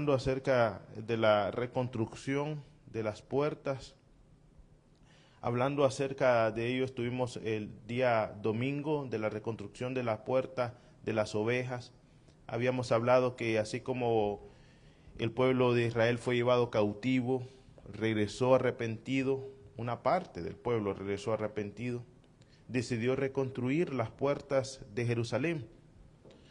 Acerca de la reconstrucción de las puertas. Hablando acerca de ello, estuvimos el día domingo de la reconstrucción de la puerta de las ovejas. Habíamos hablado que así como el pueblo de Israel fue llevado cautivo, regresó arrepentido, una parte del pueblo regresó arrepentido, decidió reconstruir las puertas de Jerusalén.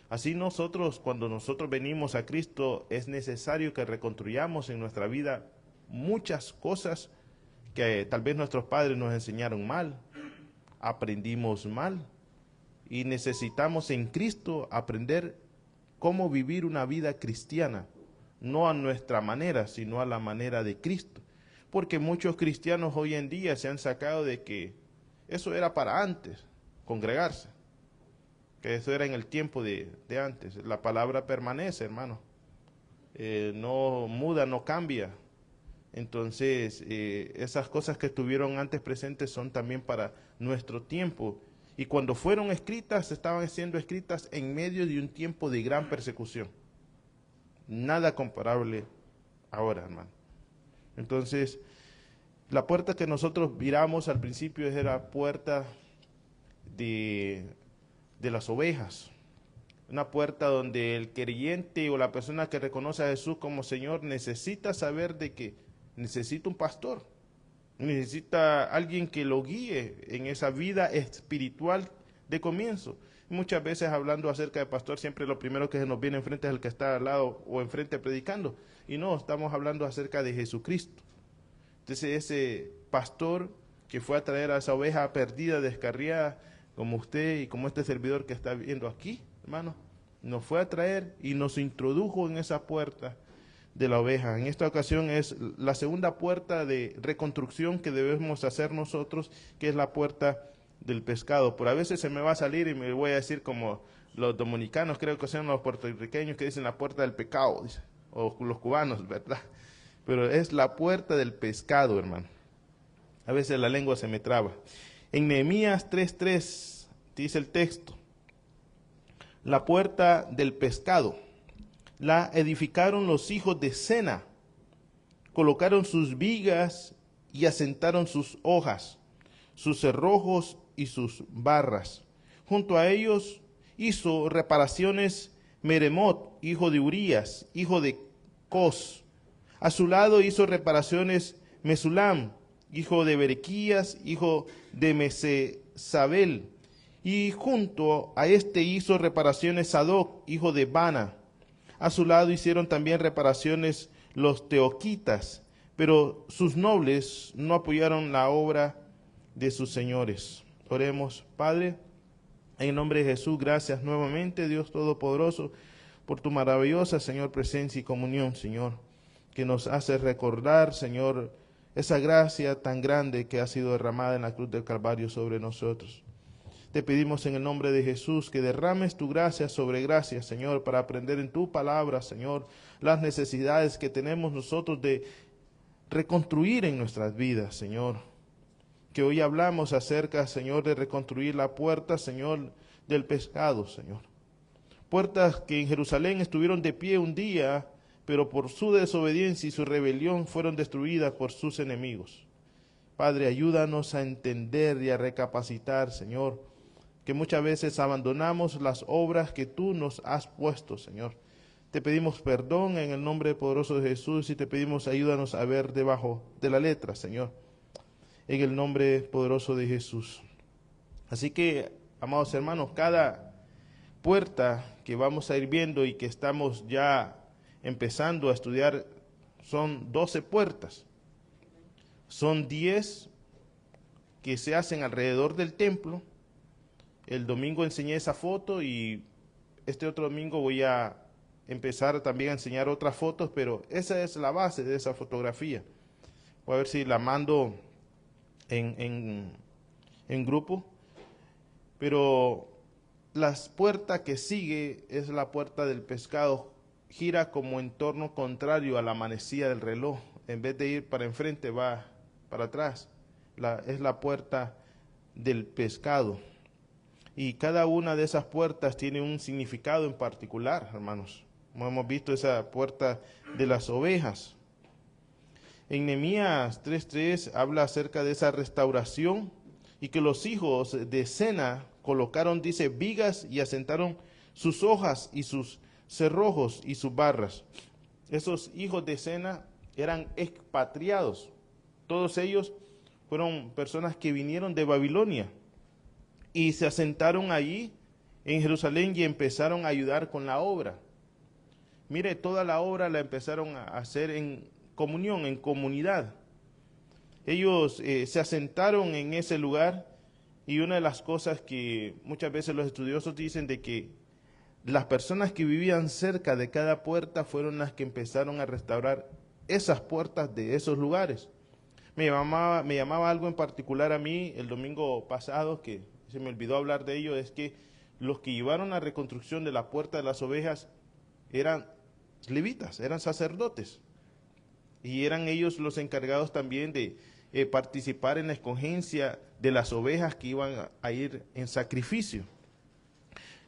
Así nosotros, cuando nosotros venimos a Cristo, es necesario que reconstruyamos en nuestra vida muchas cosas que tal vez nuestros padres nos enseñaron mal, aprendimos mal, y necesitamos en Cristo aprender cómo vivir una vida cristiana, no a nuestra manera, sino a la manera de Cristo. Porque muchos cristianos hoy en día se han sacado de que eso era para antes, congregarse, que eso era en el tiempo de antes. La palabra permanece, hermano, no muda, no cambia. Entonces, esas cosas que estuvieron antes presentes son también para nuestro tiempo. Y cuando fueron escritas, estaban siendo escritas en medio de un tiempo de gran persecución. Nada comparable ahora, hermano. Entonces, la puerta que nosotros miramos al principio era la puerta de las ovejas. Una puerta donde el creyente o la persona que reconoce a Jesús como Señor necesita saber de que necesita un pastor, necesita alguien que lo guíe en esa vida espiritual de comienzo. Muchas veces hablando acerca de pastor, siempre lo primero que se nos viene enfrente es el que está al lado o enfrente predicando. Y no, estamos hablando acerca de Jesucristo. Entonces ese pastor que fue a traer a esa oveja perdida, descarriada, como usted y como este servidor que está viendo aquí, hermano, nos fue a traer y nos introdujo en esa puerta de la oveja. En esta ocasión es la segunda puerta de reconstrucción que debemos hacer nosotros, que es la puerta del pescado. Por a veces se me va a salir y me voy a decir como los dominicanos, creo que son los puertorriqueños que dicen la puerta del pecado, dice, o los cubanos, ¿verdad? Pero es la puerta del pescado, hermano. A veces la lengua se me traba. En Nehemías 3:3 dice el texto: la puerta del pescado la edificaron los hijos de Sena, colocaron sus vigas y asentaron sus hojas, sus cerrojos y sus barras. Junto a ellos hizo reparaciones Meremot, hijo de Urías, hijo de Cos. A su lado hizo reparaciones Mesulam, hijo de Berequías, hijo de Mesesabel. Y junto a este hizo reparaciones Sadoc, hijo de Bana. A su lado hicieron también reparaciones los teoquitas, pero sus nobles no apoyaron la obra de sus señores. Oremos. Padre, en nombre de Jesús, gracias nuevamente, Dios Todopoderoso, por tu maravillosa, Señor, presencia y comunión, Señor, que nos hace recordar, Señor, esa gracia tan grande que ha sido derramada en la cruz del Calvario sobre nosotros. Te pedimos en el nombre de Jesús que derrames tu gracia sobre gracia, Señor, para aprender en tu palabra, Señor, las necesidades que tenemos nosotros de reconstruir en nuestras vidas, Señor. Que hoy hablamos acerca, Señor, de reconstruir la puerta, Señor, del pescado, Señor. Puertas que en Jerusalén estuvieron de pie un día, pero por su desobediencia y su rebelión fueron destruidas por sus enemigos. Padre, ayúdanos a entender y a recapacitar, Señor, que muchas veces abandonamos las obras que tú nos has puesto, Señor. Te pedimos perdón en el nombre poderoso de Jesús y te pedimos ayúdanos a ver debajo de la letra, Señor, en el nombre poderoso de Jesús. Así que, amados hermanos, cada puerta que vamos a ir viendo y que estamos ya empezando a estudiar son 12 puertas. Son 10 que se hacen alrededor del templo. El domingo enseñé esa foto y este otro domingo voy a empezar también a enseñar otras fotos, pero esa es la base de esa fotografía. Voy a ver si la mando en grupo. Pero la puerta que sigue es la puerta del pescado. Gira como en torno contrario a la manecilla del reloj. En vez de ir para enfrente, va para atrás. Es la puerta del pescado. Y cada una de esas puertas tiene un significado en particular, hermanos. como hemos visto, esa puerta de las ovejas. En Nehemías 3:3 habla acerca de esa restauración y que los hijos de Sena colocaron, dice, vigas y asentaron sus hojas y sus cerrojos y sus barras. Esos hijos de Sena eran expatriados. Todos ellos fueron personas que vinieron de Babilonia y se asentaron allí en Jerusalén y empezaron a ayudar con la obra. Mire, toda la obra la empezaron a hacer en comunión, en comunidad. Ellos se asentaron en ese lugar y una de las cosas que muchas veces los estudiosos dicen de que las personas que vivían cerca de cada puerta fueron las que empezaron a restaurar esas puertas de esos lugares. Me llamaba algo en particular a mí el domingo pasado, que se me olvidó hablar de ello, es que los que llevaron la reconstrucción de la puerta de las ovejas eran levitas, eran sacerdotes. Y eran ellos los encargados también de participar en la escogencia de las ovejas que iban a ir en sacrificio.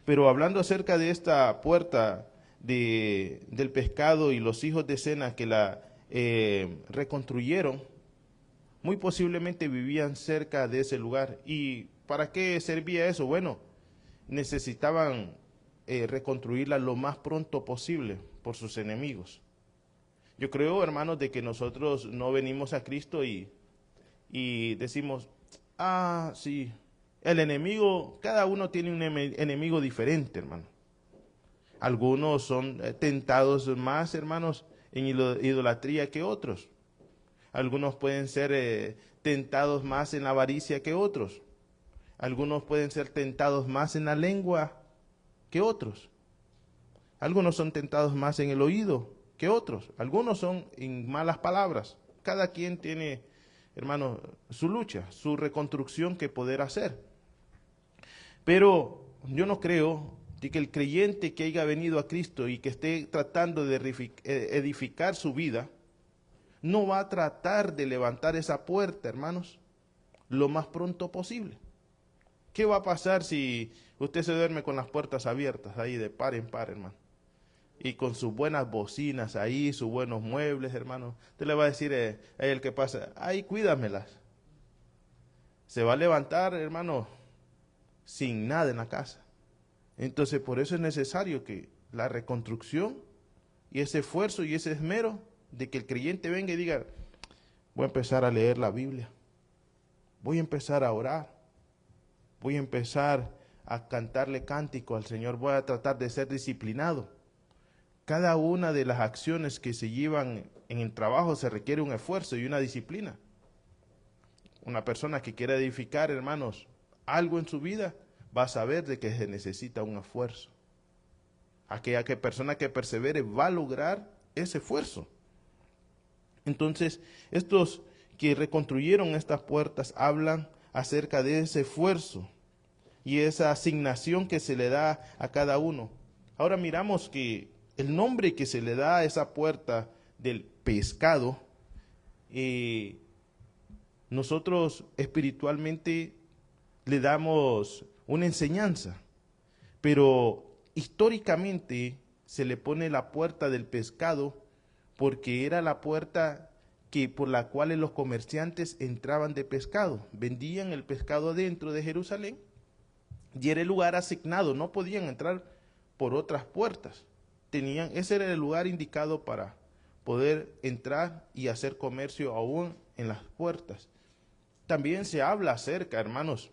Pero hablando acerca de esta puerta del pescado y los hijos de Sena que la reconstruyeron, muy posiblemente vivían cerca de ese lugar. ¿Y para qué servía eso? Bueno, necesitaban reconstruirla lo más pronto posible por sus enemigos. Yo creo, hermanos, de que nosotros no venimos a Cristo y decimos, sí, el enemigo, cada uno tiene un enemigo diferente, hermano. Algunos son tentados más, hermanos, en idolatría que otros. Algunos pueden ser tentados más en la avaricia que otros. Algunos pueden ser tentados más en la lengua que otros. Algunos son tentados más en el oído que otros. Algunos son en malas palabras. Cada quien tiene, hermano, su lucha, su reconstrucción que poder hacer. Pero yo no creo de que el creyente que haya venido a Cristo y que esté tratando de edificar su vida, no va a tratar de levantar esa puerta, hermanos, lo más pronto posible. ¿Qué va a pasar si usted se duerme con las puertas abiertas ahí de par en par, hermano? Y con sus buenas bocinas ahí, sus buenos muebles, hermano. Usted le va a decir a el que pasa, cuídamelas. Se va a levantar, hermano, sin nada en la casa. Entonces, por eso es necesario que la reconstrucción y ese esfuerzo y ese esmero de que el creyente venga y diga, voy a empezar a leer la Biblia, voy a empezar a orar, voy a empezar a cantarle cántico al Señor, voy a tratar de ser disciplinado. Cada una de las acciones que se llevan en el trabajo se requiere un esfuerzo y una disciplina. Una persona que quiera edificar, hermanos, algo en su vida, va a saber de que se necesita un esfuerzo. Aquella persona que persevere va a lograr ese esfuerzo. Entonces, estos que reconstruyeron estas puertas hablan acerca de ese esfuerzo y esa asignación que se le da a cada uno. Ahora miramos que el nombre que se le da a esa puerta del pescado, nosotros espiritualmente le damos una enseñanza, pero históricamente se le pone la puerta del pescado porque era la puerta por la cual los comerciantes entraban de pescado, vendían el pescado dentro de Jerusalén y era el lugar asignado, no podían entrar por otras puertas. Ese era el lugar indicado para poder entrar y hacer comercio aún en las puertas. También se habla acerca, hermanos,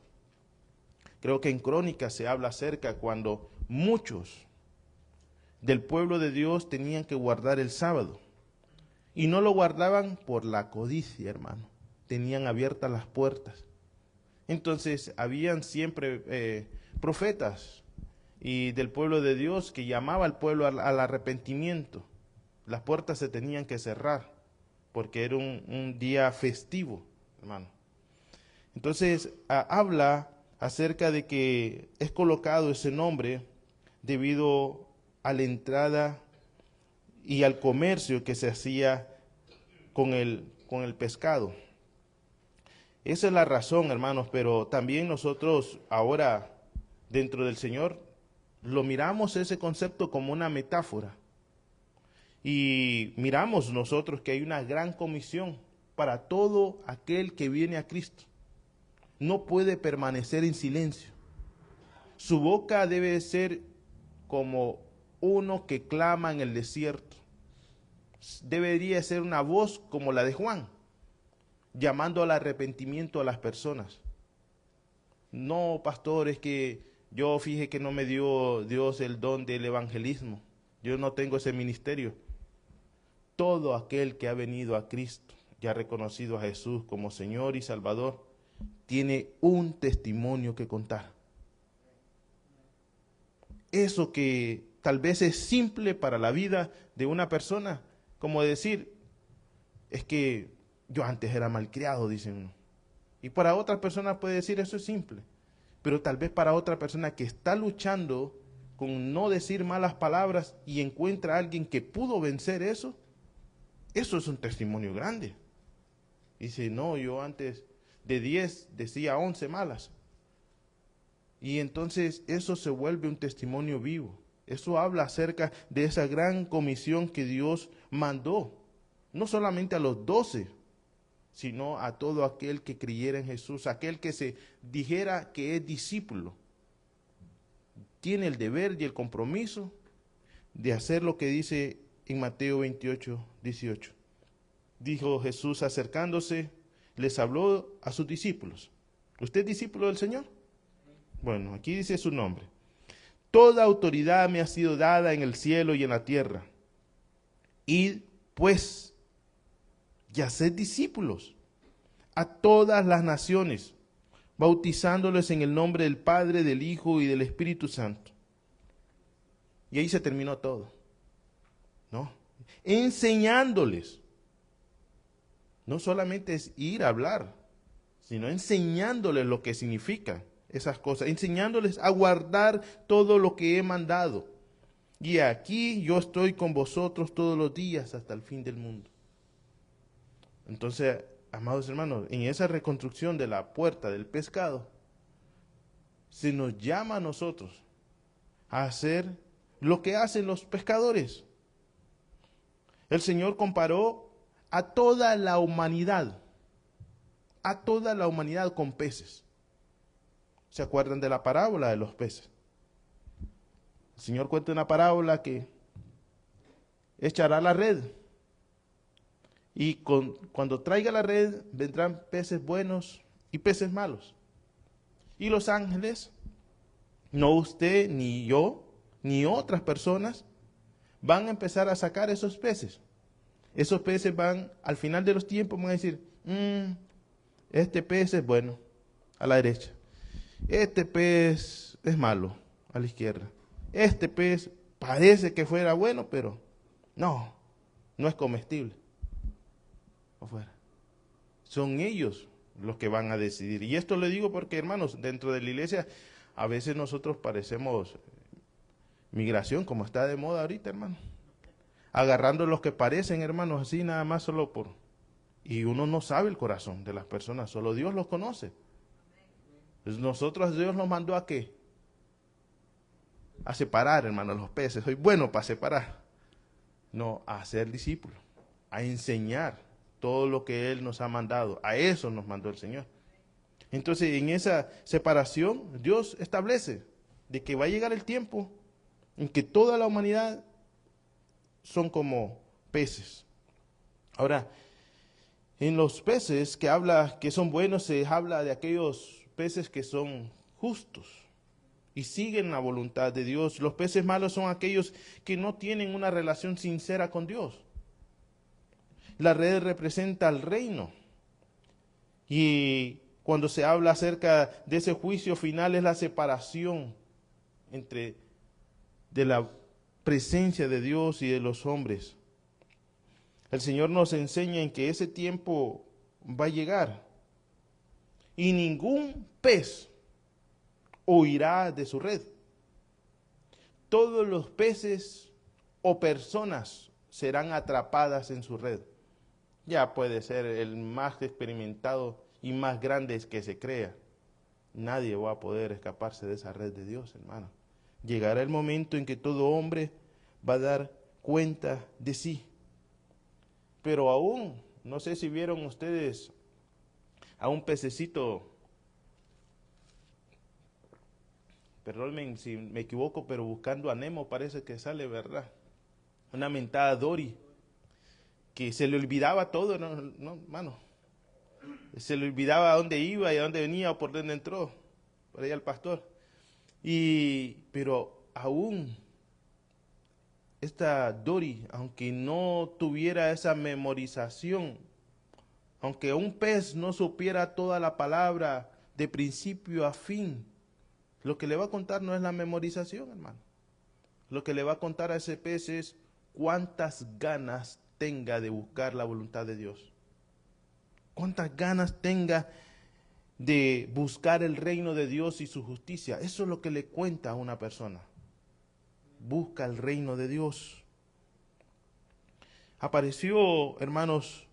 creo que en Crónicas se habla acerca cuando muchos del pueblo de Dios tenían que guardar el sábado. Y no lo guardaban por la codicia, hermano. Tenían abiertas las puertas. Entonces, habían siempre profetas y del pueblo de Dios que llamaba al pueblo al arrepentimiento. Las puertas se tenían que cerrar porque era un día festivo, hermano. Entonces, habla acerca de que es colocado ese nombre debido a la entrada y al comercio que se hacía con el pescado. Esa es la razón, hermanos, pero también nosotros ahora, dentro del Señor, lo miramos ese concepto como una metáfora. Y miramos nosotros que hay una gran comisión para todo aquel que viene a Cristo. No puede permanecer en silencio. Su boca debe ser como uno que clama en el desierto. Debería ser una voz como la de Juan, llamando al arrepentimiento a las personas. No, pastor, es que yo fije que no me dio Dios el don del evangelismo. Yo no tengo ese ministerio. Todo aquel que ha venido a Cristo y ha reconocido a Jesús como Señor y Salvador, tiene un testimonio que contar. Eso que tal vez es simple para la vida de una persona, como decir, es que yo antes era malcriado, dicen uno. Y para otras personas puede decir, eso es simple. Pero tal vez para otra persona que está luchando con no decir malas palabras y encuentra a alguien que pudo vencer eso es un testimonio grande. Dice, no, yo antes de 10 decía 11 malas. Y entonces eso se vuelve un testimonio vivo. Eso habla acerca de esa gran comisión que Dios mandó, no solamente a los 12, sino a todo aquel que creyera en Jesús, aquel que se dijera que es discípulo. Tiene el deber y el compromiso de hacer lo que dice en Mateo 28, 18. Dijo Jesús acercándose, les habló a sus discípulos. ¿Usted es discípulo del Señor? Bueno, aquí dice su nombre. Toda autoridad me ha sido dada en el cielo y en la tierra. Id, pues, y haced discípulos a todas las naciones, bautizándoles en el nombre del Padre, del Hijo y del Espíritu Santo. Y ahí se terminó todo, ¿no? Enseñándoles. No solamente es ir a hablar, sino enseñándoles lo que significan esas cosas, enseñándoles a guardar todo lo que he mandado. Y aquí yo estoy con vosotros todos los días hasta el fin del mundo. Entonces, amados hermanos, en esa reconstrucción de la puerta del pescado, se nos llama a nosotros a hacer lo que hacen los pescadores. El Señor comparó a toda la humanidad con peces. ¿Se acuerdan de la parábola de los peces? El Señor cuenta una parábola que echará la red y cuando traiga la red vendrán peces buenos y peces malos. Y los ángeles, no usted, ni yo, ni otras personas, van a empezar a sacar esos peces. Esos peces van, al final de los tiempos, van a decir, este pez es bueno, a la derecha. Este pez es malo, a la izquierda. Este pez parece que fuera bueno, pero no es comestible. Afuera. Son ellos los que van a decidir. Y esto le digo porque, hermanos, dentro de la iglesia, a veces nosotros parecemos migración, como está de moda ahorita, hermano. Agarrando los que parecen, hermanos, así nada más solo por... Y uno no sabe el corazón de las personas, solo Dios los conoce. Entonces nosotros, Dios nos mandó ¿a qué? A separar, hermanos, los peces. Soy bueno para separar. No, a ser discípulo, a enseñar todo lo que Él nos ha mandado. A eso nos mandó el Señor. Entonces, en esa separación, Dios establece de que va a llegar el tiempo en que toda la humanidad son como peces. Ahora, en los peces que habla que son buenos, se habla de aquellos peces que son justos y siguen la voluntad de Dios. Los peces malos son aquellos que no tienen una relación sincera con Dios. La red representa al reino. Y cuando se habla acerca de ese juicio final es la separación de la presencia de Dios y de los hombres. El Señor nos enseña en que ese tiempo va a llegar y ningún pez huirá de su red. Todos los peces o personas serán atrapadas en su red. Ya puede ser el más experimentado y más grande que se crea. Nadie va a poder escaparse de esa red de Dios, hermano. Llegará el momento en que todo hombre va a dar cuenta de sí. Pero aún, no sé si vieron ustedes a un pececito, perdónenme si me equivoco, pero buscando a Nemo parece que sale, ¿verdad? Una mentada Dory, que se le olvidaba todo, no, mano. Se le olvidaba a dónde iba y a dónde venía o por dónde entró. Por ahí el pastor. Pero aún esta Dory, aunque no tuviera esa memorización, aunque un pez no supiera toda la palabra de principio a fin, lo que le va a contar no es la memorización, hermano. Lo que le va a contar a ese pez es cuántas ganas tenga de buscar la voluntad de Dios. Cuántas ganas tenga de buscar el reino de Dios y su justicia. Eso es lo que le cuenta a una persona. Busca el reino de Dios. Apareció, hermanos,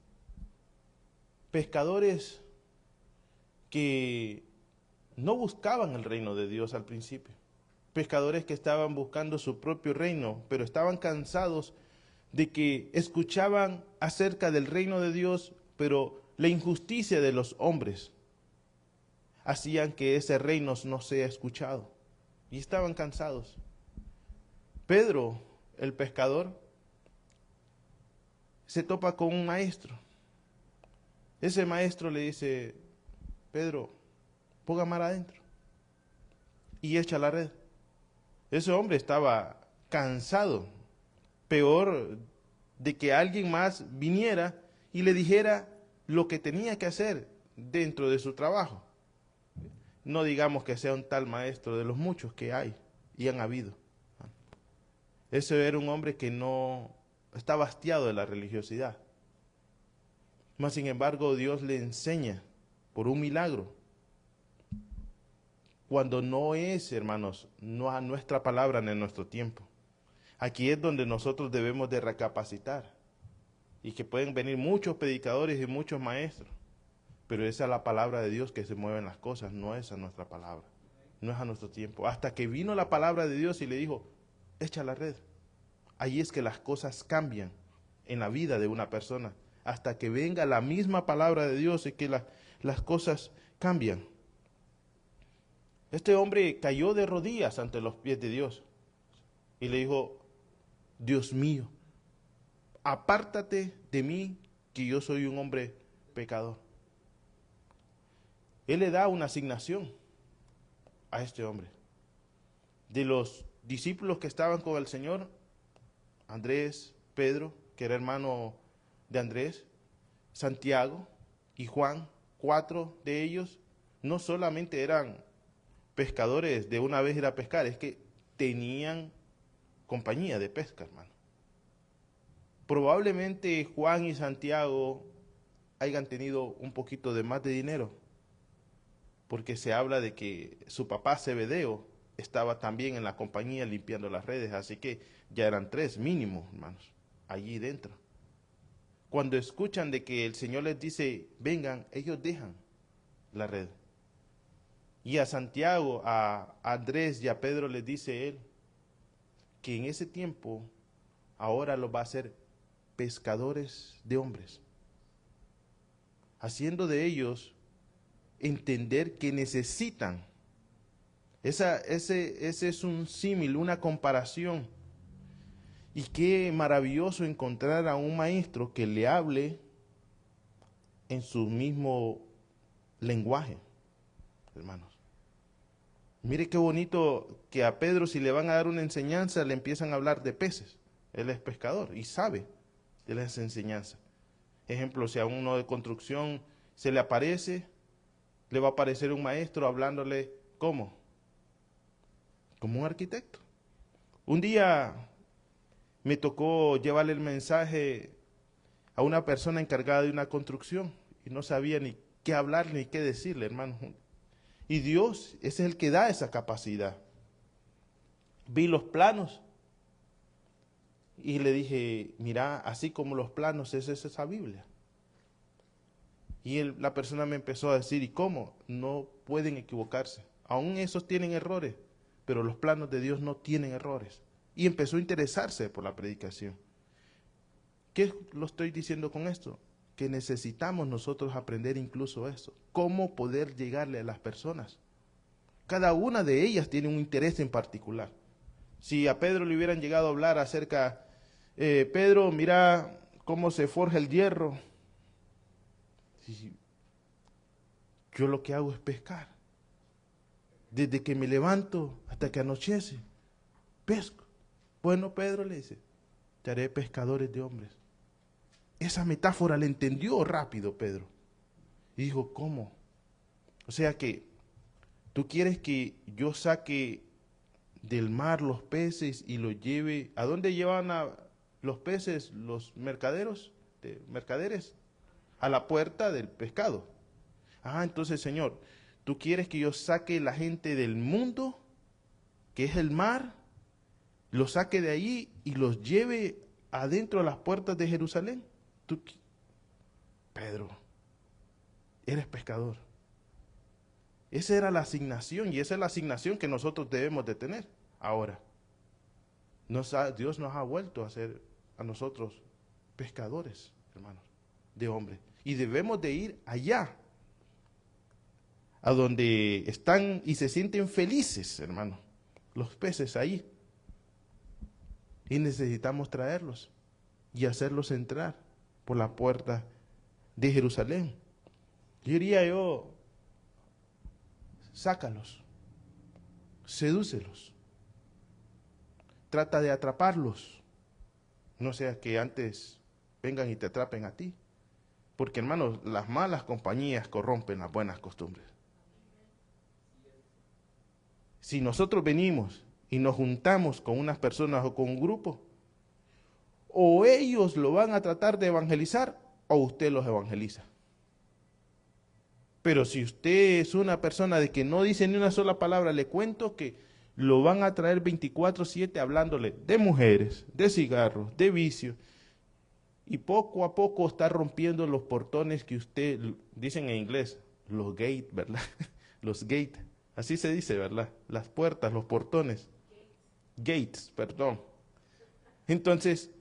pescadores que no buscaban el reino de Dios al principio. Pescadores que estaban buscando su propio reino, pero estaban cansados de que escuchaban acerca del reino de Dios, pero la injusticia de los hombres hacían que ese reino no sea escuchado. Y estaban cansados. Pedro, el pescador, se topa con un maestro. Ese maestro le dice: Pedro, ponga mar adentro y echa la red. Ese hombre estaba cansado, peor de que alguien más viniera y le dijera lo que tenía que hacer dentro de su trabajo. No digamos que sea un tal maestro de los muchos que hay y han habido. Ese era un hombre que no está hastiado de la religiosidad. Mas sin embargo, Dios le enseña por un milagro. Cuando no es, hermanos, no a nuestra palabra en nuestro tiempo. Aquí es donde nosotros debemos de recapacitar. Y que pueden venir muchos predicadores y muchos maestros. Pero esa es la palabra de Dios que se mueven las cosas, no es a nuestra palabra. No es a nuestro tiempo. Hasta que vino la palabra de Dios y le dijo: echa la red. Ahí es que las cosas cambian en la vida de una persona. Hasta que venga la misma palabra de Dios y que las cosas cambian. Este hombre cayó de rodillas ante los pies de Dios y le dijo: Dios mío, apártate de mí, que yo soy un hombre pecador. Él le da una asignación a este hombre. De los discípulos que estaban con el Señor, Andrés, Pedro, que era hermano de Andrés, Santiago y Juan, 4 de ellos, no solamente eran pescadores de una vez ir a pescar, es que tenían compañía de pesca, hermano. Probablemente Juan y Santiago hayan tenido un poquito de más de dinero, porque se habla de que su papá Zebedeo estaba también en la compañía limpiando las redes, así que ya eran 3 mínimo, hermanos, allí dentro. Cuando escuchan de que el Señor les dice: vengan, ellos dejan la red. Y a Santiago, a Andrés y a Pedro les dice él que en ese tiempo ahora los va a hacer pescadores de hombres, haciendo de ellos entender que necesitan. Ese es un símil, una comparación. Y qué maravilloso encontrar a un maestro que le hable en su mismo lenguaje, hermanos. Mire qué bonito que a Pedro, si le van a dar una enseñanza, le empiezan a hablar de peces. Él es pescador y sabe de las enseñanzas. Ejemplo, si a uno de construcción se le aparece, le va a aparecer un maestro hablándole ¿cómo? Como un arquitecto. Un día me tocó llevarle el mensaje a una persona encargada de una construcción y no sabía ni qué hablar ni qué decirle, hermano. Y Dios es el que da esa capacidad. Vi los planos y le dije: mira, así como los planos es esa Biblia. Y la persona me empezó a decir: ¿y cómo? No pueden equivocarse. Aún esos tienen errores, pero los planos de Dios no tienen errores. Y empezó a interesarse por la predicación. ¿Qué lo estoy diciendo con esto? Que necesitamos nosotros aprender incluso eso. Cómo poder llegarle a las personas. Cada una de ellas tiene un interés en particular. Si a Pedro le hubieran llegado a hablar acerca, Pedro, mira cómo se forja el hierro. Yo lo que hago es pescar. Desde que me levanto hasta que anochece, pesco. Bueno, Pedro le dice, te haré pescadores de hombres. Esa metáfora la entendió rápido Pedro. Y dijo, ¿cómo? O sea que tú quieres que yo saque del mar los peces y los lleve. ¿A dónde llevan los peces los mercaderes? A la puerta del pescado. Entonces, Señor, tú quieres que yo saque la gente del mundo, que es el mar, los saque de allí y los lleve adentro de las puertas de Jerusalén. Tú, Pedro, eres pescador. Esa era la asignación y esa es la asignación que nosotros debemos de tener. Ahora, Dios nos ha vuelto a hacer a nosotros pescadores, hermanos, de hombres. Y debemos de ir allá, a donde están y se sienten felices, hermanos, los peces ahí. Y necesitamos traerlos y hacerlos entrar por la puerta de Jerusalén. Yo diría sácalos, sedúcelos, trata de atraparlos, no sea que antes vengan y te atrapen a ti, porque hermanos, las malas compañías corrompen las buenas costumbres. Si nosotros venimos y nos juntamos con unas personas o con un grupo, o ellos lo van a tratar de evangelizar o usted los evangeliza. Pero si usted es una persona de que no dice ni una sola palabra, le cuento que lo van a traer 24/7 hablándole de mujeres, de cigarros, de vicios. Y poco a poco está rompiendo los portones que usted, dicen en inglés, los gates, ¿verdad? Los gates, así se dice, ¿verdad? Las puertas, los portones. Gates, perdón. Entonces,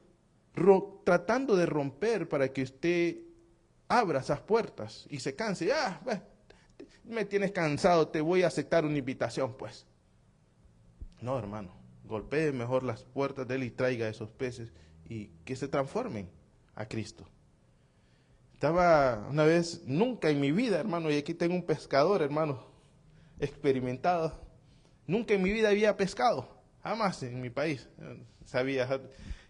tratando de romper para que usted abra esas puertas y se canse. Me tienes cansado, te voy a aceptar una invitación, pues. No, hermano, golpee mejor las puertas de él y traiga esos peces y que se transformen a Cristo. Estaba una vez, nunca en mi vida, hermano, y aquí tengo un pescador, hermano, experimentado. Nunca en mi vida había pescado, jamás en mi país sabía.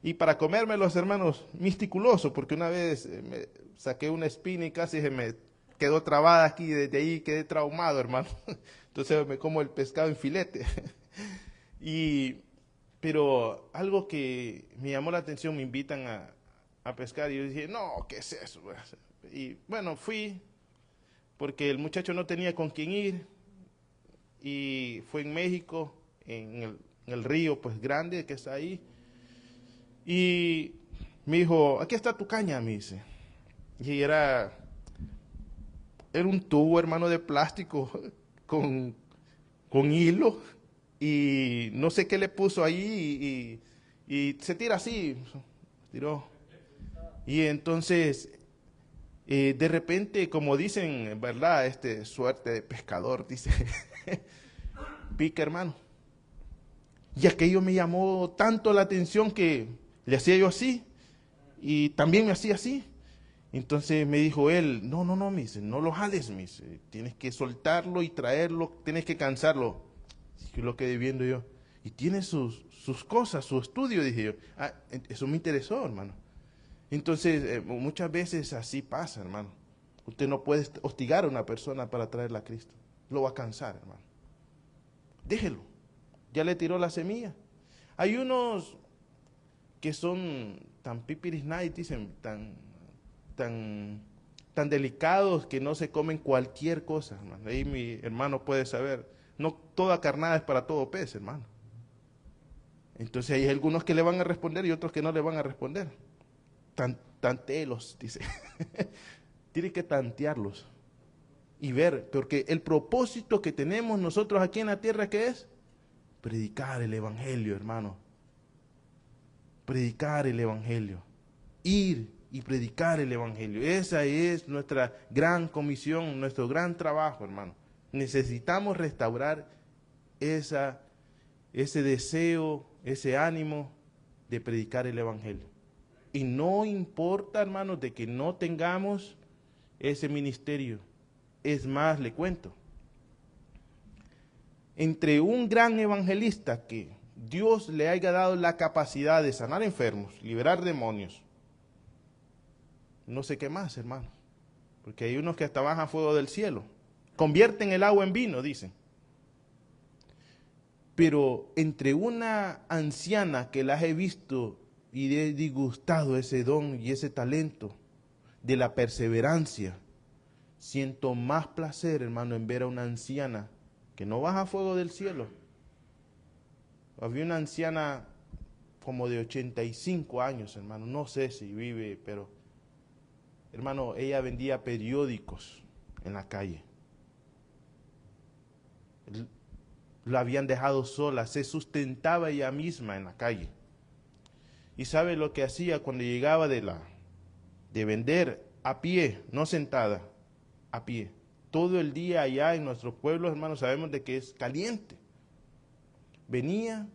Y para comérmelos, hermanos, misticuloso, porque una vez me saqué una espina y casi se me quedó trabada aquí, desde ahí quedé traumado, hermano. Entonces me como el pescado en filete. Pero algo que me llamó la atención, me invitan a pescar y yo dije, no, ¿qué es eso? Y bueno, fui porque el muchacho no tenía con quién ir y fue en México, en el río pues grande que está ahí. Y me dijo, aquí está tu caña, me dice. Y era un tubo, hermano, de plástico con hilo. Y no sé qué le puso ahí y se tira así. Tiró. Y entonces, de repente, como dicen, ¿verdad? Suerte de pescador, dice. Pica, hermano. Y aquello me llamó tanto la atención que le hacía yo así y también me hacía así. Entonces me dijo él, no, me dice, no lo jales, me dice, tienes que soltarlo y traerlo, tienes que cansarlo. Y lo quedé viendo yo. Y tiene sus cosas, su estudio, dije yo. Eso me interesó, hermano. Entonces, muchas veces así pasa, hermano. Usted no puede hostigar a una persona para traerla a Cristo. Lo va a cansar, hermano. Déjelo. Ya le tiró la semilla. Hay unos que son tan pipiris night, dicen, tan delicados que no se comen cualquier cosa, hermano. Ahí mi hermano puede saber. No toda carnada es para todo pez, hermano. Entonces hay algunos que le van a responder y otros que no le van a responder. Tantelos, dice. Tiene que tantearlos y ver, porque el propósito que tenemos nosotros aquí en la tierra, ¿qué es? Predicar el evangelio, hermano. Predicar el evangelio. Ir y predicar el Evangelio. Esa es nuestra gran comisión, nuestro gran trabajo, hermano. Necesitamos restaurar ese deseo, ese ánimo de predicar el Evangelio. Y no importa, hermanos, de que no tengamos ese ministerio. Es más, le cuento, entre un gran evangelista que Dios le haya dado la capacidad de sanar enfermos, liberar demonios, no sé qué más, hermano, porque hay unos que hasta bajan fuego del cielo, convierten el agua en vino, dicen. Pero entre una anciana que las he visto y he disgustado ese don y ese talento de la perseverancia, siento más placer, hermano, en ver a una anciana que no baja fuego del cielo. Había una anciana como de 85 años, hermano, no sé si vive, pero, hermano, ella vendía periódicos en la calle. La habían dejado sola, se sustentaba ella misma en la calle. ¿Y sabe lo que hacía cuando llegaba de vender a pie, no sentada, a pie? Todo el día allá en nuestros pueblos, hermanos, sabemos de que es caliente. Venía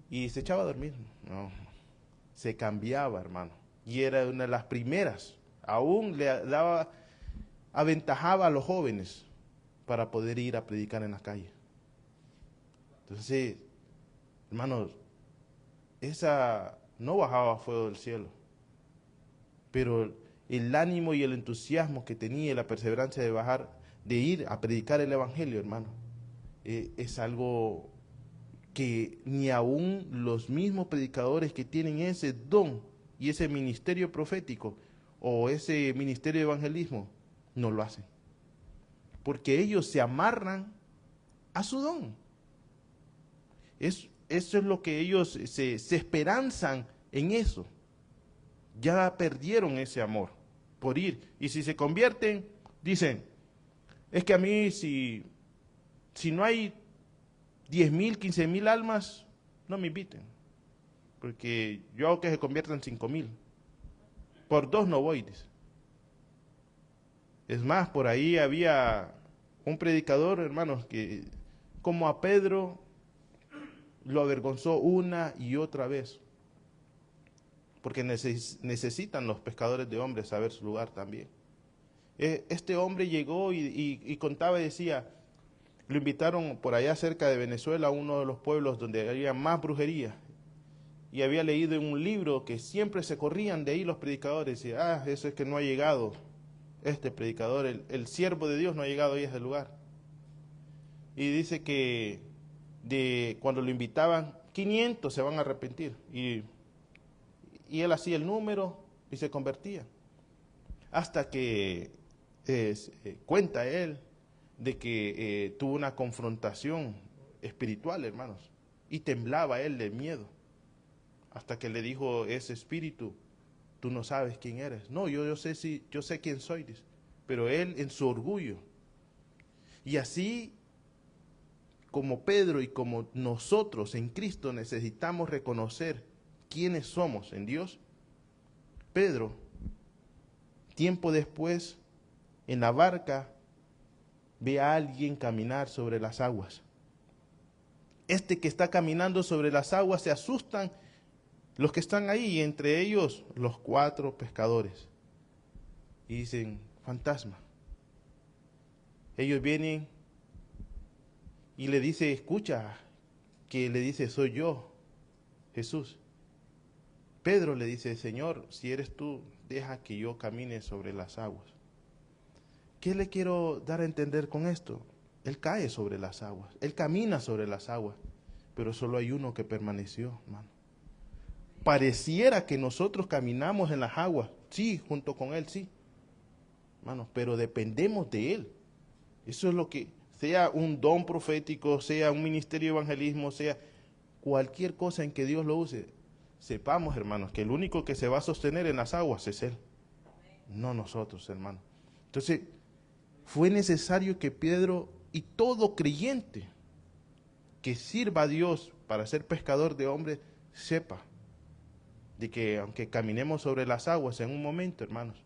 y se echaba a dormir. No, se cambiaba, hermano. Y era una de las primeras. Aún le daba, aventajaba a los jóvenes para poder ir a predicar en la calle. Entonces, hermanos, esa no bajaba fuego del cielo, pero el ánimo y el entusiasmo que tenía y la perseverancia de ir a predicar el Evangelio, hermano, es algo que ni aún los mismos predicadores que tienen ese don y ese ministerio profético o ese ministerio de evangelismo no lo hacen, porque ellos se amarran a su don. Eso es lo que ellos se esperanzan en eso. Ya perdieron ese amor por ir. Y si se convierten, dicen, es que a mí si no hay 10,000, 15,000 almas, no me inviten. Porque yo hago que se conviertan 5,000. Por 2 no voy, dice. Es más, por ahí había un predicador, hermanos, que como a Pedro lo avergonzó una y otra vez. Porque necesitan los pescadores de hombres saber su lugar también. Este hombre llegó y contaba y decía, lo invitaron por allá cerca de Venezuela a uno de los pueblos donde había más brujería. Y había leído en un libro que siempre se corrían de ahí los predicadores. Y eso es que no ha llegado este predicador, el siervo de Dios no ha llegado ahí a ese lugar. Y dice que cuando lo invitaban, 500 se van a arrepentir. Y él hacía el número y se convertía. Hasta que cuenta él de que tuvo una confrontación espiritual, hermanos. Y temblaba él de miedo. Hasta que le dijo ese espíritu, tú no sabes quién eres. No, yo sé quién soy, dice. Pero él en su orgullo. Y así como Pedro y como nosotros en Cristo necesitamos reconocer quiénes somos en Dios, Pedro, tiempo después, en la barca, ve a alguien caminar sobre las aguas. Este que está caminando sobre las aguas, se asustan los que están ahí, entre ellos los 4 pescadores. Y dicen, fantasma. Ellos vienen y le dice, escucha, que le dice, soy yo, Jesús. Pedro le dice, Señor, si eres tú, deja que yo camine sobre las aguas. ¿Qué le quiero dar a entender con esto? Él cae sobre las aguas, él camina sobre las aguas, pero solo hay uno que permaneció, hermano. Pareciera que nosotros caminamos en las aguas, sí, junto con él, sí, hermano, pero dependemos de él. Eso es lo que, sea un don profético, sea un ministerio de evangelismo, sea cualquier cosa en que Dios lo use, sepamos, hermanos, que el único que se va a sostener en las aguas es Él, no nosotros, hermanos. Entonces, fue necesario que Pedro y todo creyente que sirva a Dios para ser pescador de hombres, sepa de que aunque caminemos sobre las aguas en un momento, hermanos,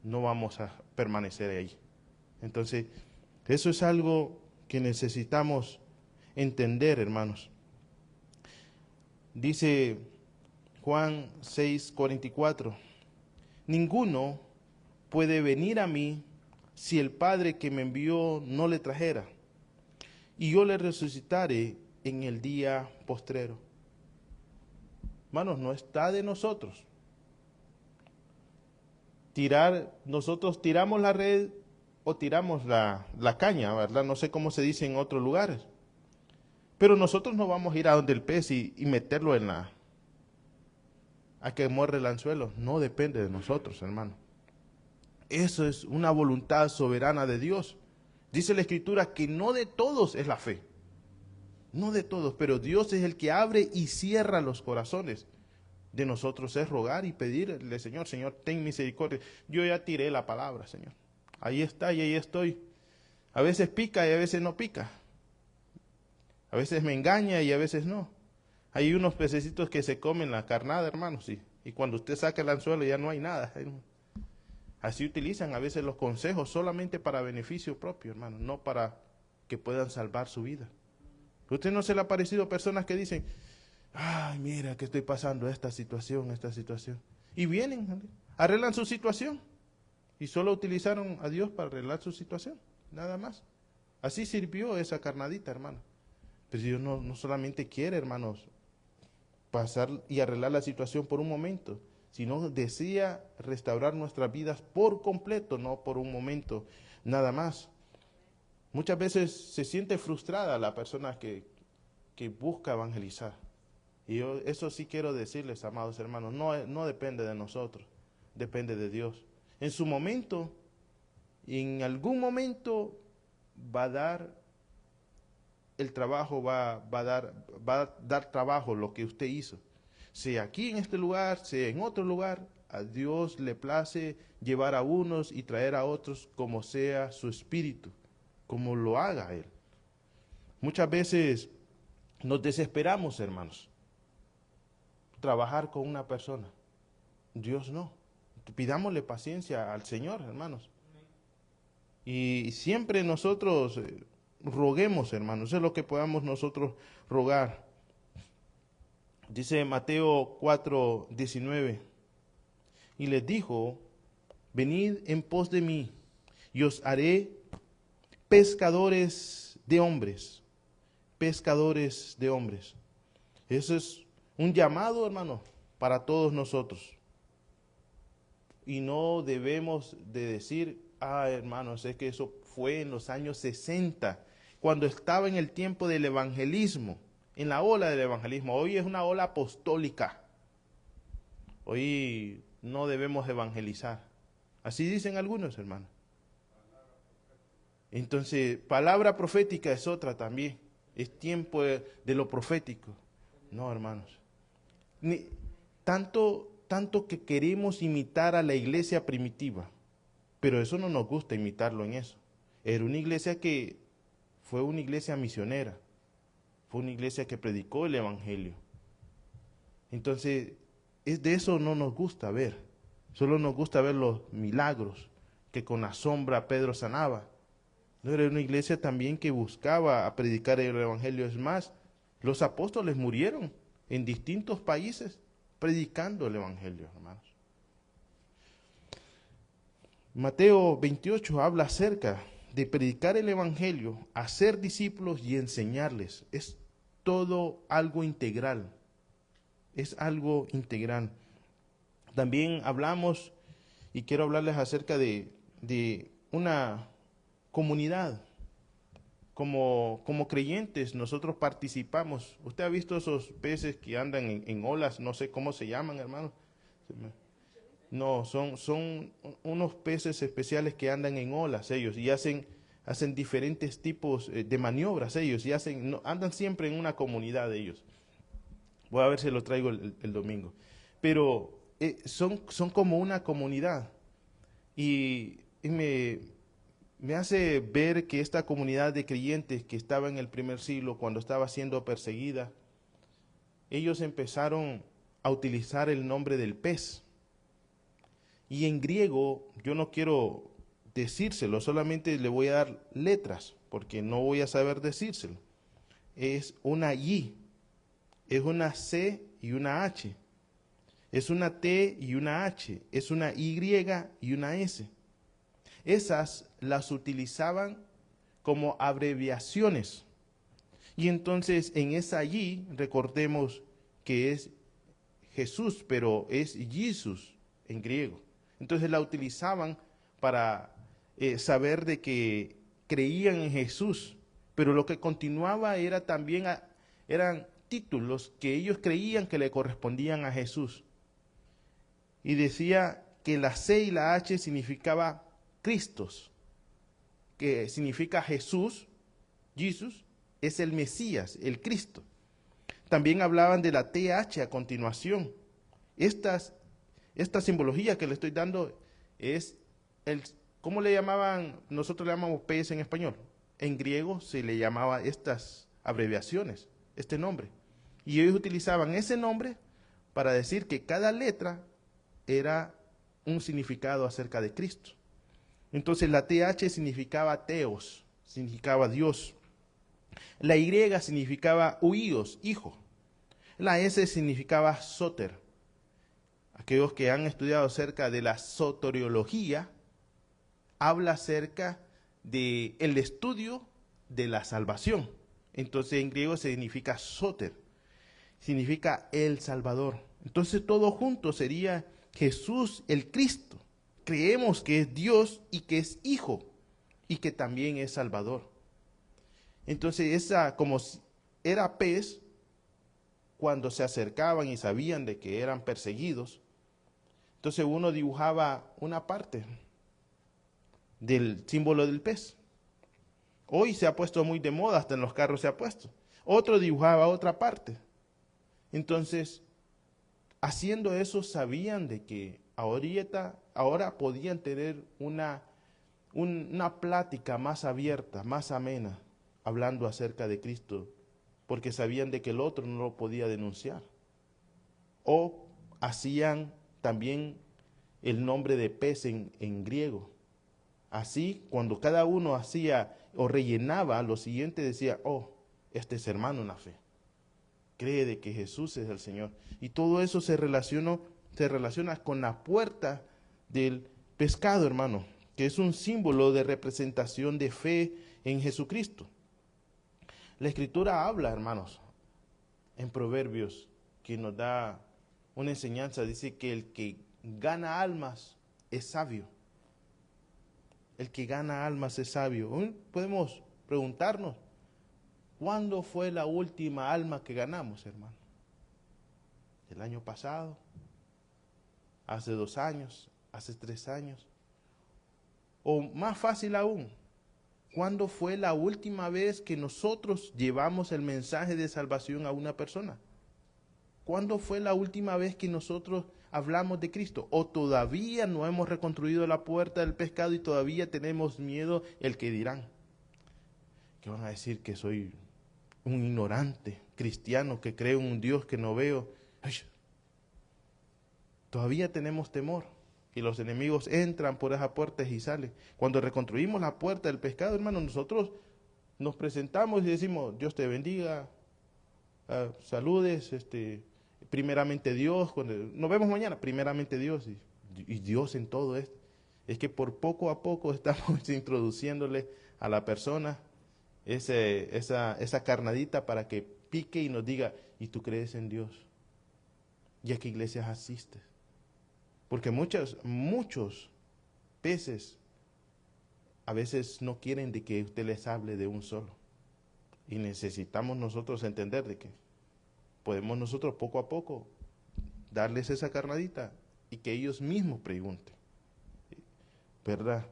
no vamos a permanecer ahí. Entonces, eso es algo que necesitamos entender, hermanos. Dice Juan 6:44, ninguno puede venir a mí si el Padre que me envió no le trajera, y yo le resucitaré en el día postrero. Hermanos, no está de nosotros nosotros tiramos la red o tiramos la caña, ¿verdad? No sé cómo se dice en otros lugares. Pero nosotros no vamos a ir a donde el pez y meterlo a que muerde el anzuelo. No depende de nosotros, hermano. Eso es una voluntad soberana de Dios. Dice la Escritura que no de todos es la fe. No de todos, pero Dios es el que abre y cierra los corazones. De nosotros es rogar y pedirle, Señor, ten misericordia. Yo ya tiré la palabra, Señor. Ahí está y ahí estoy. A veces pica y a veces no pica. A veces me engaña y a veces no. Hay unos pececitos que se comen la carnada, hermanos, y cuando usted saca el anzuelo ya no hay nada. Así utilizan a veces los consejos solamente para beneficio propio, hermano, no para que puedan salvar su vida. ¿A usted no se le ha parecido personas que dicen, ay, mira que estoy pasando esta situación? Y vienen, arreglan su situación. Y solo utilizaron a Dios para arreglar su situación, nada más. Así sirvió esa carnadita, hermano. Pero Dios no solamente quiere, hermanos, pasar y arreglar la situación por un momento, sino desea restaurar nuestras vidas por completo, no por un momento, nada más. Muchas veces se siente frustrada la persona que busca evangelizar. Y yo eso sí quiero decirles, amados hermanos, no depende de nosotros, depende de Dios. En su momento, en algún momento va a dar el trabajo, va a dar trabajo lo que usted hizo. Sea aquí en este lugar, sea en otro lugar, a Dios le place llevar a unos y traer a otros como sea su espíritu, como lo haga Él. Muchas veces nos desesperamos, hermanos, trabajar con una persona. Dios no. Pidámosle paciencia al Señor, hermanos. Y siempre nosotros roguemos, hermanos. Eso es lo que podamos nosotros rogar. Dice Mateo 4:19. Y les dijo, venid en pos de mí, y os haré pescadores de hombres. Pescadores de hombres. Eso es un llamado, hermano, para todos nosotros. Y no debemos de decir, hermanos, es que eso fue en los años 60, cuando estaba en el tiempo del evangelismo, en la ola del evangelismo. Hoy es una ola apostólica. Hoy no debemos evangelizar. Así dicen algunos, hermanos. Entonces, palabra profética es otra también. Es tiempo de lo profético. No, hermanos. Tanto que queremos imitar a la iglesia primitiva, pero eso no nos gusta imitarlo en eso. Era una iglesia que fue una iglesia misionera, fue una iglesia que predicó el evangelio. Entonces, de eso no nos gusta ver, solo nos gusta ver los milagros, que con la sombra Pedro sanaba. No, era una iglesia también que buscaba a predicar el evangelio. Es más, los apóstoles murieron en distintos países predicando el evangelio, hermanos. Mateo 28 habla acerca de predicar el evangelio, hacer discípulos y enseñarles. Es todo algo integral. Es algo integral. También hablamos, y quiero hablarles acerca de una comunidad. Como creyentes nosotros participamos. ¿Usted ha visto esos peces que andan en olas? No sé cómo se llaman, hermano. No, son unos peces especiales que andan en olas ellos y hacen diferentes tipos de maniobras ellos y andan siempre en una comunidad ellos. Voy a ver si lo traigo el domingo. Pero son como una comunidad y me hace ver que esta comunidad de creyentes que estaba en el primer siglo, cuando estaba siendo perseguida, ellos empezaron a utilizar el nombre del pez. Y en griego, yo no quiero decírselo, solamente le voy a dar letras, porque no voy a saber decírselo. Es una Y, es una C y una H, es una T y una H, es una Y y una S. Esas las utilizaban como abreviaciones. Y entonces en esa Y, recordemos que es Jesús, pero es Jesús en griego. Entonces la utilizaban para saber de que creían en Jesús, pero lo que continuaba era también eran títulos que ellos creían que le correspondían a Jesús. Y decía que la C y la H significaba Cristos, que significa Jesús, Jesús, es el Mesías, el Cristo. También hablaban de la TH a continuación. Esta simbología que le estoy dando es ¿cómo le llamaban? Nosotros le llamamos pez en español. En griego se le llamaba estas abreviaciones, este nombre. Y ellos utilizaban ese nombre para decir que cada letra era un significado acerca de Cristo. Entonces la TH significaba Teos, significaba Dios. La Y significaba huíos, hijo. La S significaba Soter. Aquellos que han estudiado acerca de la soteriología, habla acerca del estudio de la salvación. Entonces en griego significa Soter, significa el Salvador. Entonces todo junto sería Jesús el Cristo. Creemos que es Dios y que es Hijo y que también es Salvador. Entonces esa, como era pez, cuando se acercaban y sabían de que eran perseguidos, entonces uno dibujaba una parte del símbolo del pez. Hoy se ha puesto muy de moda, hasta en los carros se ha puesto. Otro dibujaba otra parte. Entonces, haciendo eso, sabían de que ahora podían tener una plática más abierta, más amena, hablando acerca de Cristo, porque sabían de que el otro no lo podía denunciar. O hacían también el nombre de pez en griego. Así, cuando cada uno hacía o rellenaba, lo siguiente decía, oh, este es hermano en la fe. Cree de que Jesús es el Señor. Y todo eso se relaciona con la puerta del pescado, hermano, que es un símbolo de representación de fe en Jesucristo. La Escritura habla, hermanos, en Proverbios, que nos da una enseñanza, dice que el que gana almas es sabio. El que gana almas es sabio. Hoy podemos preguntarnos, ¿cuándo fue la última alma que ganamos, hermano? ¿El año pasado? ¿Hace 2 años? ¿Hace 3 años? O más fácil aún, ¿cuándo fue la última vez que nosotros llevamos el mensaje de salvación a una persona? ¿Cuándo fue la última vez que nosotros hablamos de Cristo? ¿O todavía no hemos reconstruido la puerta del pescado y todavía tenemos miedo el que dirán? Que van a decir que soy un ignorante cristiano que creo en un Dios que no veo. Ay, todavía tenemos temor. Y los enemigos entran por esas puertas y salen. Cuando reconstruimos la puerta del pescado, hermano, nosotros nos presentamos y decimos, Dios te bendiga, saludes, primeramente Dios, cuando nos vemos mañana, primeramente Dios y Dios en todo esto. Es que por poco a poco estamos introduciéndole a la persona esa carnadita para que pique y nos diga, ¿y tú crees en Dios? ¿Y a qué iglesias asistes? Porque muchos peces a veces no quieren de que usted les hable de un solo. Y necesitamos nosotros entender de que podemos nosotros poco a poco darles esa carnadita y que ellos mismos pregunten. ¿Verdad?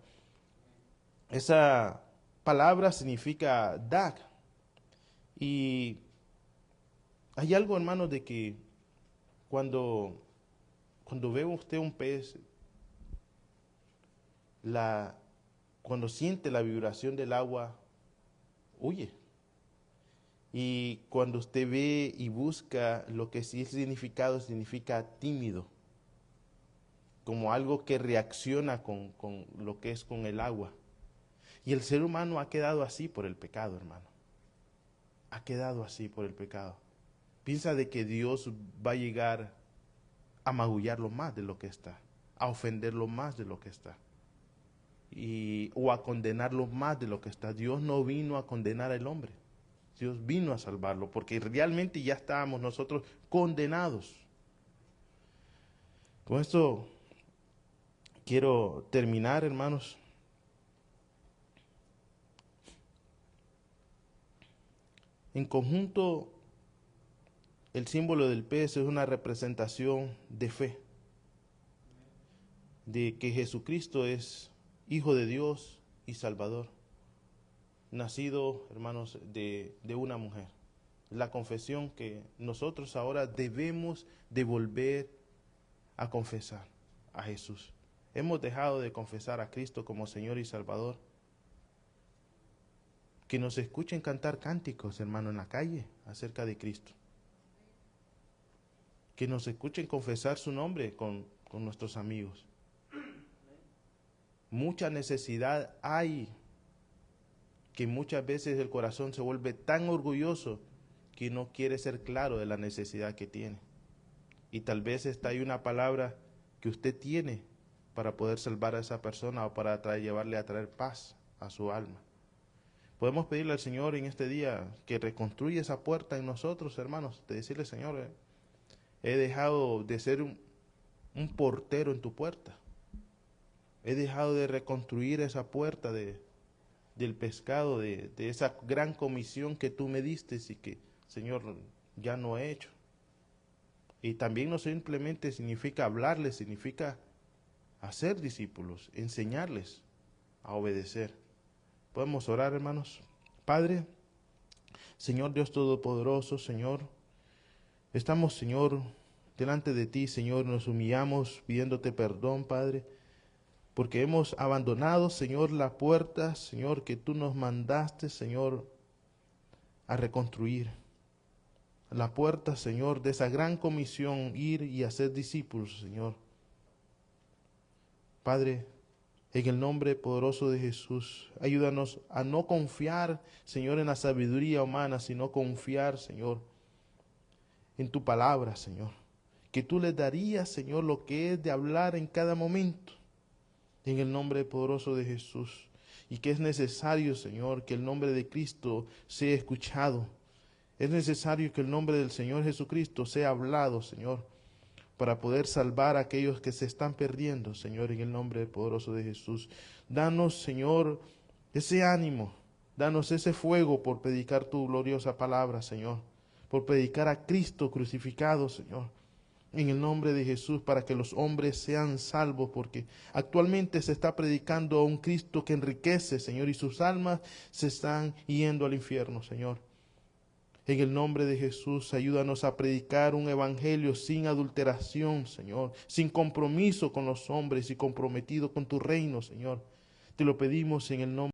Esa palabra significa dag. Y hay algo, hermanos, de que cuando ve usted un pez, cuando siente la vibración del agua, huye. Y cuando usted ve y busca lo que sí el significado, significa tímido, como algo que reacciona con lo que es con el agua. Y el ser humano ha quedado así por el pecado, hermano. Ha quedado así por el pecado. Piensa de que Dios va a llegar a magullarlo más de lo que está, a ofenderlo más de lo que está, o a condenarlo más de lo que está. Dios no vino a condenar al hombre. Dios vino a salvarlo, porque realmente ya estábamos nosotros condenados. Con esto quiero terminar, hermanos. En conjunto, el símbolo del pez es una representación de fe, de que Jesucristo es Hijo de Dios y Salvador, nacido, hermanos, de una mujer. La confesión que nosotros ahora debemos de volver a confesar a Jesús. Hemos dejado de confesar a Cristo como Señor y Salvador. Que nos escuchen cantar cánticos, hermano, en la calle acerca de Cristo. Que nos escuchen confesar su nombre con nuestros amigos. Mucha necesidad hay, que muchas veces el corazón se vuelve tan orgulloso que no quiere ser claro de la necesidad que tiene. Y tal vez está ahí una palabra que usted tiene para poder salvar a esa persona o para llevarle a traer paz a su alma. Podemos pedirle al Señor en este día que reconstruya esa puerta en nosotros, hermanos, de decirle, Señor, he dejado de ser un portero en tu puerta. He dejado de reconstruir esa puerta del pescado, de esa gran comisión que tú me diste y que, Señor, ya no he hecho. Y también no simplemente significa hablarles, significa hacer discípulos, enseñarles a obedecer. Podemos orar, hermanos. Padre, Señor Dios Todopoderoso, Señor, estamos, Señor, delante de ti, Señor, nos humillamos pidiéndote perdón, Padre, porque hemos abandonado, Señor, la puerta, Señor, que tú nos mandaste, Señor, a reconstruir. La puerta, Señor, de esa gran comisión, ir y hacer discípulos, Señor. Padre, en el nombre poderoso de Jesús, ayúdanos a no confiar, Señor, en la sabiduría humana, sino confiar, Señor, en tu palabra, Señor. Que tú les darías, Señor, lo que es de hablar en cada momento, en el nombre poderoso de Jesús. Y que es necesario, Señor, que el nombre de Cristo sea escuchado. Es necesario que el nombre del Señor Jesucristo sea hablado, Señor, para poder salvar a aquellos que se están perdiendo, Señor, en el nombre poderoso de Jesús. Danos, Señor, ese ánimo, danos ese fuego por predicar tu gloriosa palabra, Señor, por predicar a Cristo crucificado, Señor, en el nombre de Jesús, para que los hombres sean salvos, porque actualmente se está predicando a un Cristo que enriquece, Señor, y sus almas se están yendo al infierno, Señor. En el nombre de Jesús, ayúdanos a predicar un evangelio sin adulteración, Señor, sin compromiso con los hombres y comprometido con tu reino, Señor. Te lo pedimos en el nombre